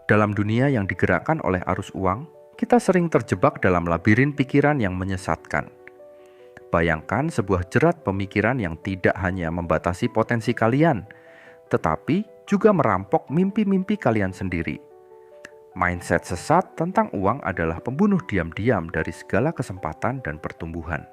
Dalam dunia yang digerakkan oleh arus uang, kita sering terjebak dalam labirin pikiran yang menyesatkan. Bayangkan sebuah jerat pemikiran yang tidak hanya membatasi potensi kalian, tetapi juga merampok mimpi-mimpi kalian sendiri. Mindset sesat tentang uang adalah pembunuh diam-diam dari segala kesempatan dan pertumbuhan.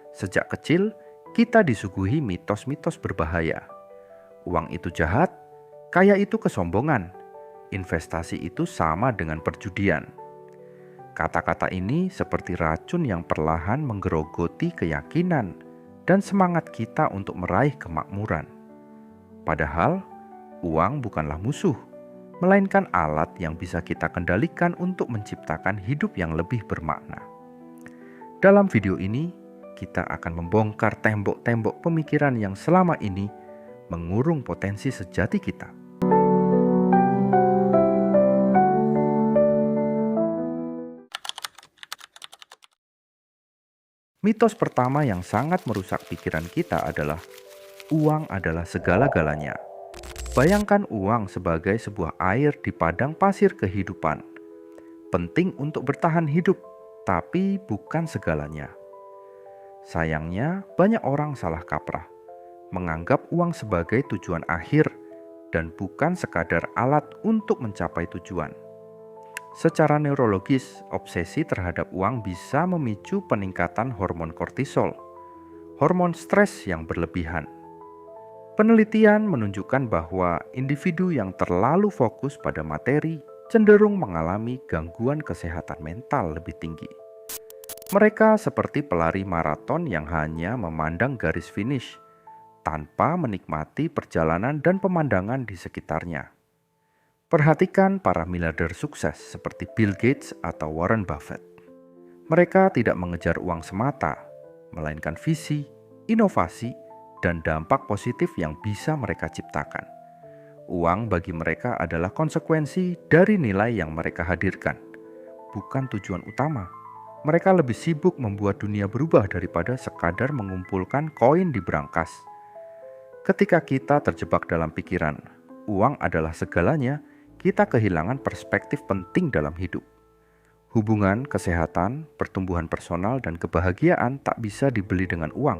Sejak kecil, kita disuguhi mitos-mitos berbahaya. Uang itu jahat, kaya itu kesombongan, investasi itu sama dengan perjudian. Kata-kata ini seperti racun yang perlahan menggerogoti keyakinan dan semangat kita untuk meraih kemakmuran. Padahal, uang bukanlah musuh, melainkan alat yang bisa kita kendalikan untuk menciptakan hidup yang lebih bermakna. Dalam video ini, kita akan membongkar tembok-tembok pemikiran yang selama ini mengurung potensi sejati kita. Mitos pertama yang sangat merusak pikiran kita adalah uang adalah segala-galanya. Bayangkan uang sebagai sebuah air di padang pasir kehidupan. Penting untuk bertahan hidup, tapi bukan segalanya. Sayangnya, banyak orang salah kaprah, menganggap uang sebagai tujuan akhir dan bukan sekadar alat untuk mencapai tujuan. Secara neurologis, obsesi terhadap uang bisa memicu peningkatan hormon kortisol, hormon stres yang berlebihan. Penelitian menunjukkan bahwa individu yang terlalu fokus pada materi cenderung mengalami gangguan kesehatan mental lebih tinggi. Mereka seperti pelari maraton yang hanya memandang garis finish, tanpa menikmati perjalanan dan pemandangan di sekitarnya. Perhatikan para miliarder sukses seperti Bill Gates atau Warren Buffett. Mereka tidak mengejar uang semata, melainkan visi, inovasi, dan dampak positif yang bisa mereka ciptakan. Uang bagi mereka adalah konsekuensi dari nilai yang mereka hadirkan, bukan tujuan utama. Mereka lebih sibuk membuat dunia berubah daripada sekadar mengumpulkan koin di brankas. Ketika kita terjebak dalam pikiran, uang adalah segalanya, kita kehilangan perspektif penting dalam hidup. Hubungan, kesehatan, pertumbuhan personal, dan kebahagiaan tak bisa dibeli dengan uang.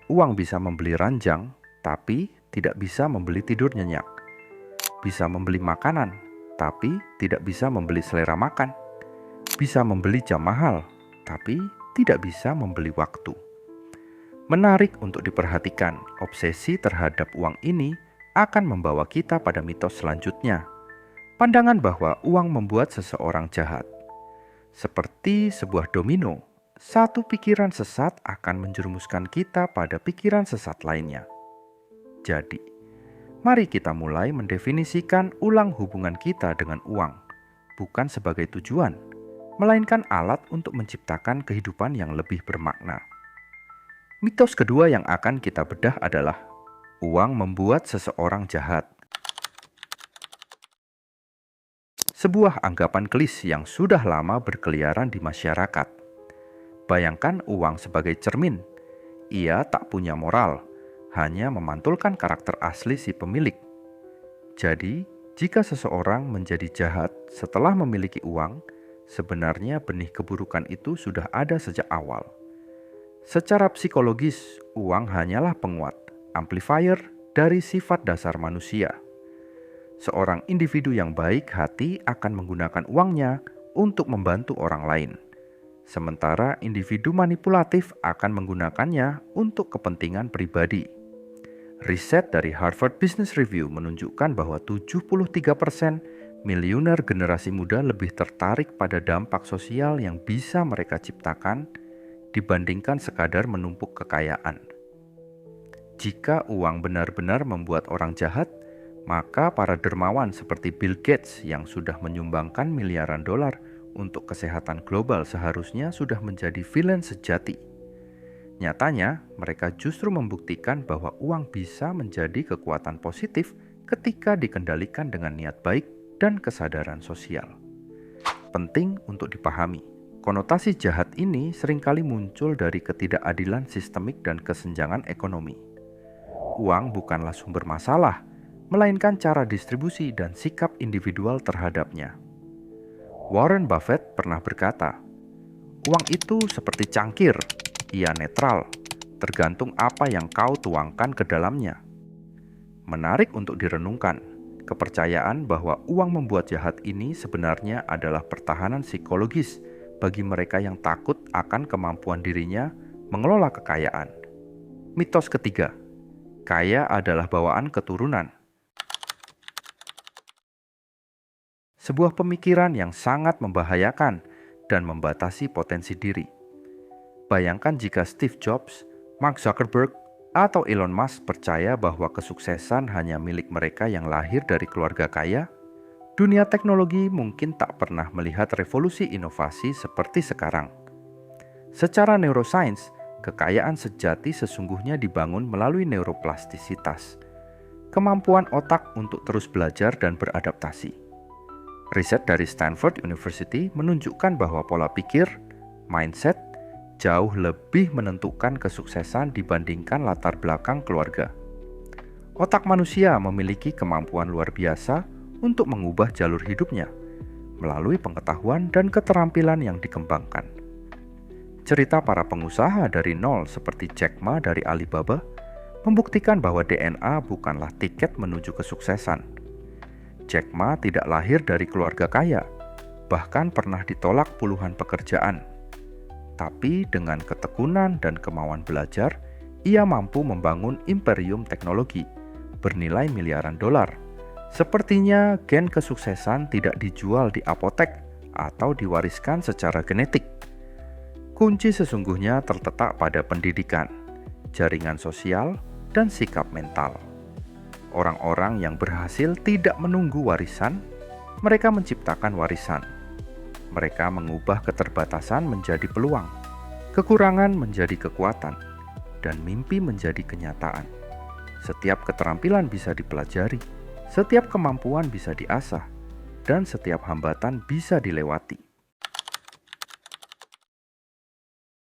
Uang bisa membeli ranjang, tapi tidak bisa membeli tidur nyenyak. Bisa membeli makanan, tapi tidak bisa membeli selera makan. Bisa membeli jam mahal, tapi tidak bisa membeli waktu. Menarik untuk diperhatikan, obsesi terhadap uang ini akan membawa kita pada mitos selanjutnya. Pandangan bahwa uang membuat seseorang jahat. Seperti sebuah domino, satu pikiran sesat akan menjerumuskan kita pada pikiran sesat lainnya. Jadi, mari kita mulai mendefinisikan ulang hubungan kita dengan uang, bukan sebagai tujuan, melainkan alat untuk menciptakan kehidupan yang lebih bermakna. Mitos kedua yang akan kita bedah adalah uang membuat seseorang jahat. Sebuah anggapan klis yang sudah lama berkeliaran di masyarakat. Bayangkan uang sebagai cermin. Ia tak punya moral, hanya memantulkan karakter asli si pemilik. Jadi, jika seseorang menjadi jahat setelah memiliki uang, sebenarnya benih keburukan itu sudah ada sejak awal. Secara psikologis, uang hanyalah penguat, amplifier dari sifat dasar manusia. Seorang individu yang baik hati akan menggunakan uangnya untuk membantu orang lain. Sementara individu manipulatif akan menggunakannya untuk kepentingan pribadi. Riset dari Harvard Business Review menunjukkan bahwa 73% miliuner generasi muda lebih tertarik pada dampak sosial yang bisa mereka ciptakan dibandingkan sekadar menumpuk kekayaan. Jika uang benar-benar membuat orang jahat, maka para dermawan seperti Bill Gates yang sudah menyumbangkan miliaran dolar untuk kesehatan global seharusnya sudah menjadi villain sejati. Nyatanya, mereka justru membuktikan bahwa uang bisa menjadi kekuatan positif ketika dikendalikan dengan niat baik dan kesadaran sosial. Penting untuk dipahami, konotasi jahat ini seringkali muncul dari ketidakadilan sistemik dan kesenjangan ekonomi. Uang bukanlah sumber masalah, melainkan cara distribusi dan sikap individual terhadapnya. Warren Buffett pernah berkata, "Uang itu seperti cangkir, ia netral, tergantung apa yang kau tuangkan ke dalamnya." Menarik untuk direnungkan, kepercayaan bahwa uang membuat jahat ini sebenarnya adalah pertahanan psikologis bagi mereka yang takut akan kemampuan dirinya mengelola kekayaan. Mitos ketiga, kaya adalah bawaan keturunan. Sebuah pemikiran yang sangat membahayakan dan membatasi potensi diri. Bayangkan jika Steve Jobs, Mark Zuckerberg, atau Elon Musk percaya bahwa kesuksesan hanya milik mereka yang lahir dari keluarga kaya. Dunia teknologi mungkin tak pernah melihat revolusi inovasi seperti sekarang. Secara neuroscience, kekayaan sejati sesungguhnya dibangun melalui neuroplastisitas, kemampuan otak untuk terus belajar dan beradaptasi. Riset dari Stanford University menunjukkan bahwa pola pikir, mindset, jauh lebih menentukan kesuksesan dibandingkan latar belakang keluarga. Otak manusia memiliki kemampuan luar biasa untuk mengubah jalur hidupnya melalui pengetahuan dan keterampilan yang dikembangkan. Cerita para pengusaha dari nol seperti Jack Ma dari Alibaba membuktikan bahwa DNA bukanlah tiket menuju kesuksesan. Jack Ma tidak lahir dari keluarga kaya, bahkan pernah ditolak puluhan pekerjaan. Tapi dengan ketekunan dan kemauan belajar, ia mampu membangun imperium teknologi bernilai miliaran dolar. Sepertinya gen kesuksesan tidak dijual di apotek atau diwariskan secara genetik. Kunci sesungguhnya terletak pada pendidikan, jaringan sosial, dan sikap mental. Orang-orang yang berhasil tidak menunggu warisan, mereka menciptakan warisan. Mereka mengubah keterbatasan menjadi peluang, kekurangan menjadi kekuatan, dan mimpi menjadi kenyataan. Setiap keterampilan bisa dipelajari, setiap kemampuan bisa diasah, dan setiap hambatan bisa dilewati.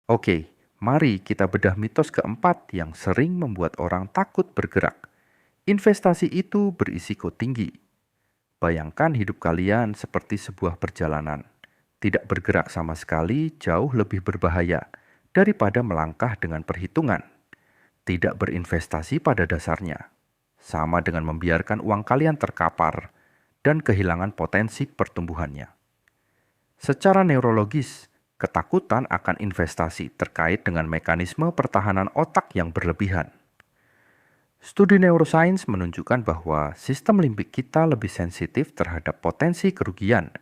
Oke, mari kita bedah mitos keempat yang sering membuat orang takut bergerak. Investasi itu berisiko tinggi. Bayangkan hidup kalian seperti sebuah perjalanan. Tidak bergerak sama sekali jauh lebih berbahaya daripada melangkah dengan perhitungan. Tidak berinvestasi pada dasarnya, sama dengan membiarkan uang kalian terkapar dan kehilangan potensi pertumbuhannya. Secara neurologis, ketakutan akan investasi terkait dengan mekanisme pertahanan otak yang berlebihan. Studi neuroscience menunjukkan bahwa sistem limbik kita lebih sensitif terhadap potensi kerugian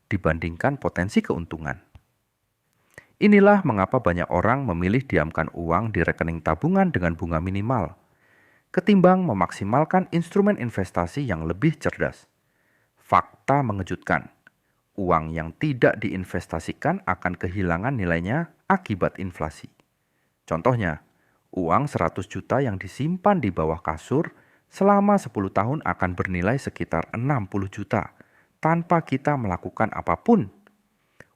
dibandingkan potensi keuntungan. Inilah mengapa banyak orang memilih diamkan uang di rekening tabungan dengan bunga minimal, ketimbang memaksimalkan instrumen investasi yang lebih cerdas. Fakta mengejutkan, uang yang tidak diinvestasikan akan kehilangan nilainya akibat inflasi. Contohnya, uang 100 juta yang disimpan di bawah kasur selama 10 tahun akan bernilai sekitar 60 juta tanpa kita melakukan apapun.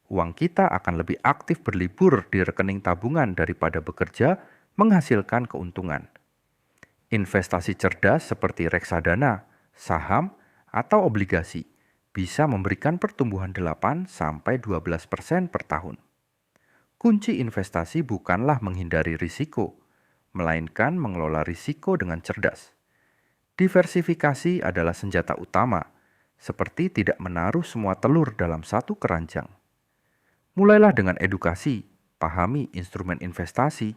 Uang kita akan lebih aktif berlibur di rekening tabungan daripada bekerja menghasilkan keuntungan. Investasi cerdas seperti reksadana, saham, atau obligasi bisa memberikan pertumbuhan 8-12% per tahun. Kunci investasi bukanlah menghindari risiko, melainkan mengelola risiko dengan cerdas. Diversifikasi adalah senjata utama, seperti tidak menaruh semua telur dalam satu keranjang. Mulailah dengan edukasi, pahami instrumen investasi,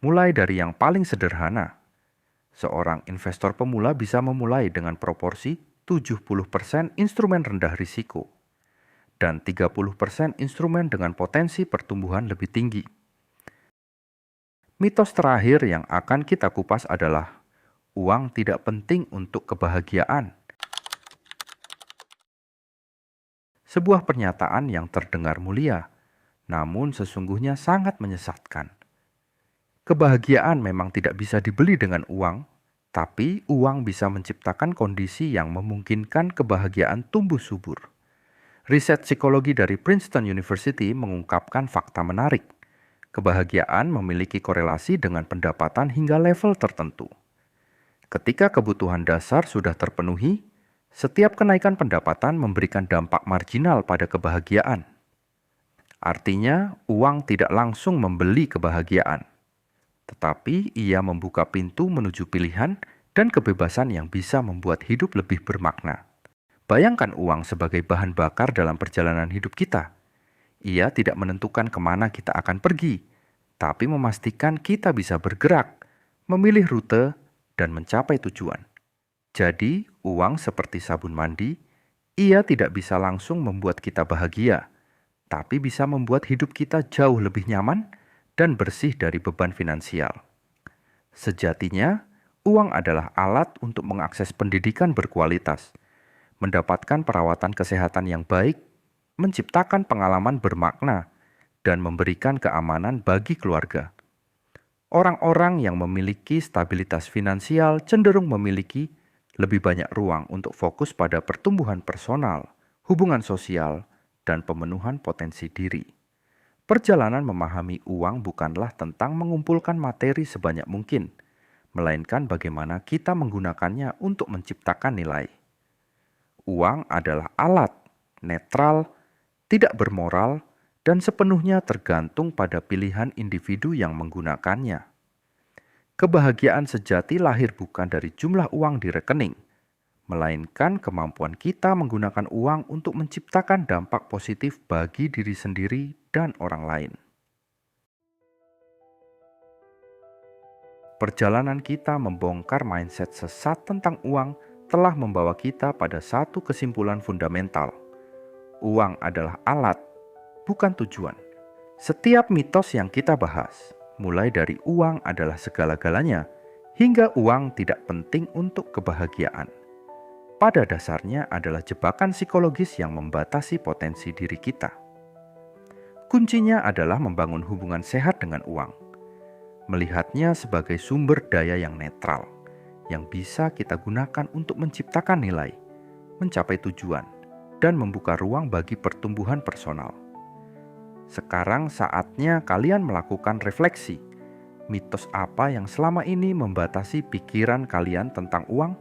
mulai dari yang paling sederhana. Seorang investor pemula bisa memulai dengan proporsi 70% instrumen rendah risiko dan 30% instrumen dengan potensi pertumbuhan lebih tinggi. Mitos terakhir yang akan kita kupas adalah uang tidak penting untuk kebahagiaan. Sebuah pernyataan yang terdengar mulia, namun sesungguhnya sangat menyesatkan. Kebahagiaan memang tidak bisa dibeli dengan uang, tapi uang bisa menciptakan kondisi yang memungkinkan kebahagiaan tumbuh subur. Riset psikologi dari Princeton University mengungkapkan fakta menarik. Kebahagiaan memiliki korelasi dengan pendapatan hingga level tertentu. Ketika kebutuhan dasar sudah terpenuhi, setiap kenaikan pendapatan memberikan dampak marginal pada kebahagiaan. Artinya, uang tidak langsung membeli kebahagiaan, tetapi ia membuka pintu menuju pilihan dan kebebasan yang bisa membuat hidup lebih bermakna. Bayangkan uang sebagai bahan bakar dalam perjalanan hidup kita. Ia tidak menentukan kemana kita akan pergi, tapi memastikan kita bisa bergerak, memilih rute, dan mencapai tujuan. Jadi, uang seperti sabun mandi, ia tidak bisa langsung membuat kita bahagia, tapi bisa membuat hidup kita jauh lebih nyaman dan bersih dari beban finansial. Sejatinya, uang adalah alat untuk mengakses pendidikan berkualitas, mendapatkan perawatan kesehatan yang baik, menciptakan pengalaman bermakna, dan memberikan keamanan bagi keluarga. Orang-orang yang memiliki stabilitas finansial cenderung memiliki lebih banyak ruang untuk fokus pada pertumbuhan personal, hubungan sosial, dan pemenuhan potensi diri. Perjalanan memahami uang bukanlah tentang mengumpulkan materi sebanyak mungkin, melainkan bagaimana kita menggunakannya untuk menciptakan nilai. Uang adalah alat, netral, tidak bermoral, dan sepenuhnya tergantung pada pilihan individu yang menggunakannya. Kebahagiaan sejati lahir bukan dari jumlah uang di rekening, melainkan kemampuan kita menggunakan uang untuk menciptakan dampak positif bagi diri sendiri dan orang lain. Perjalanan kita membongkar mindset sesat tentang uang telah membawa kita pada satu kesimpulan fundamental. Uang adalah alat, bukan tujuan. Setiap mitos yang kita bahas, mulai dari uang adalah segala-galanya, hingga uang tidak penting untuk kebahagiaan, pada dasarnya adalah jebakan psikologis yang membatasi potensi diri kita. Kuncinya adalah membangun hubungan sehat dengan uang, melihatnya sebagai sumber daya yang netral, yang bisa kita gunakan untuk menciptakan nilai, mencapai tujuan, dan membuka ruang bagi pertumbuhan personal. Sekarang saatnya kalian melakukan refleksi. Mitos apa yang selama ini membatasi pikiran kalian tentang uang?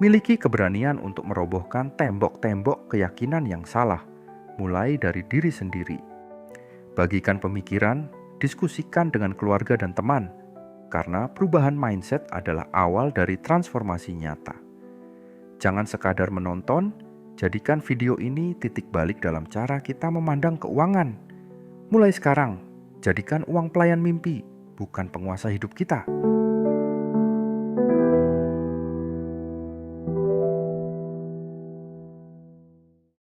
Miliki keberanian untuk merobohkan tembok-tembok keyakinan yang salah, mulai dari diri sendiri. Bagikan pemikiran, diskusikan dengan keluarga dan teman, karena perubahan mindset adalah awal dari transformasi nyata. Jangan sekadar menonton, jadikan video ini titik balik dalam cara kita memandang keuangan. Mulai sekarang, jadikan uang pelayan mimpi, bukan penguasa hidup kita.